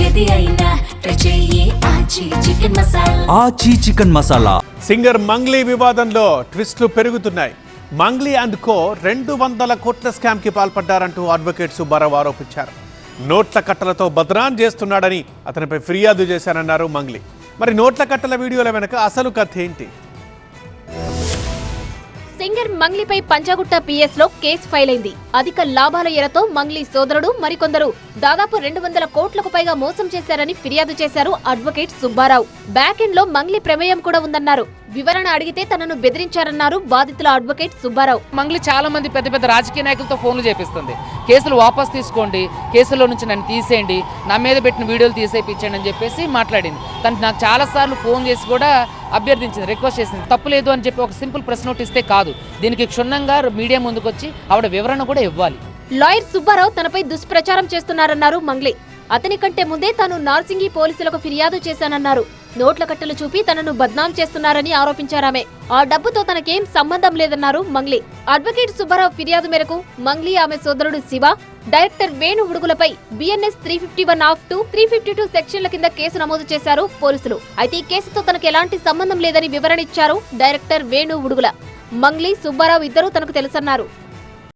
ఏది అయినా ట్రై చెయ్యి ఆచి చికెన్ మసాలా. ఆచి చికెన్ మసాలా. సింగర్ మంగ్లీ వివాదంలో ట్విస్టులు పెరుగుతున్నాయి. మంగ్లీ అండ్ కో 200 కోట్ల స్కామ్ కి పాల్పడ్డారంటూ అడ్వకేట్ సుబ్బారావు ఆరోపించారు. నోట్ల కట్టలతో బద్నాం చేస్తున్నాడని అతనిపై ఫిర్యాదు చేశానన్నారు మంగ్లీ. మరి నోట్ల కట్టల వీడియోల వెనక అసలు కథ ఏంటి? సింగర్ మంగ్లీపై పంజాగుట్ట పిఎస్ లో కేసు ఫైల్ అయింది. అధిక లాభాల ఎరతో మంగ్లీ సోదరుడు మరికొందరు దాదాపు 200 కోట్లకు పైగా మోసం చేశారని ఫిర్యాదు చేశారు అడ్వకేట్ సుబ్బారావు. బ్యాక్ ఎండ్ లో మంగ్లీ ప్రమేయం కూడా ఉందన్నారు. వివరణ అడిగితే తనను బెదిరించారన్నారు బాధితుల అడ్వకేట్ సుబ్బారావు. మంగ్లీ చాలా మంది పెద్ద పెద్ద రాజకీయ నాయకులతో ఫోన్లు చేపిస్తుంది. కేసులు వాపస్ తీసుకోండి, కేసులో నుంచి నన్ను తీసేయండి, నా మీద పెట్టిన వీడియోలు తీసేయించండి అని చెప్పేసి మాట్లాడింది. తను నాకు చాలా సార్లు ఫోన్ చేసి కూడా అభ్యర్థించింది, రిక్వెస్ట్ చేసింది. తప్పు లేదు అని చెప్పి ఒక సింపుల్ ప్రెస్ నోట్ ఇస్తే కాదు, దీనికి క్షుణ్ణంగా మీడియా ముందుకు వచ్చి ఆవిడ వివరణ కూడా ఇవ్వాలి. లాయర్ సుబ్బారావు తనపై దుష్ప్రచారం చేస్తున్నారన్నారు మంగ్లీ. అతని కంటే ముందే తాను నార్సింగి పోలీసులకు ఫిర్యాదు చేశానన్నారు. నోట్ల కట్టలు చూపి తనను బద్నాం చేస్తున్నారని ఆరోపించారామె. ఆ డబ్బుతో తనకేం సంబంధం లేదన్నారు మంగ్లీ. అడ్వకేట్ సుబ్బారావు ఫిర్యాదు మేరకు మంగ్లీ, ఆమె సోదరుడు శివ, డైరెక్టర్ వేణు ఉడుగులపై బిఎన్ఎస్ 351 ఆఫ్ 2, 352 సెక్షన్ల కింద కేసు నమోదు చేశారు పోలీసులు. అయితే ఈ కేసుతో తనకు ఎలాంటి సంబంధం లేదని వివరణ ఇచ్చారు డైరెక్టర్ వేణు ఉడుగుల. మంగ్లీ, సుబ్బారావు ఇద్దరూ తనకు తెలుసన్నారు.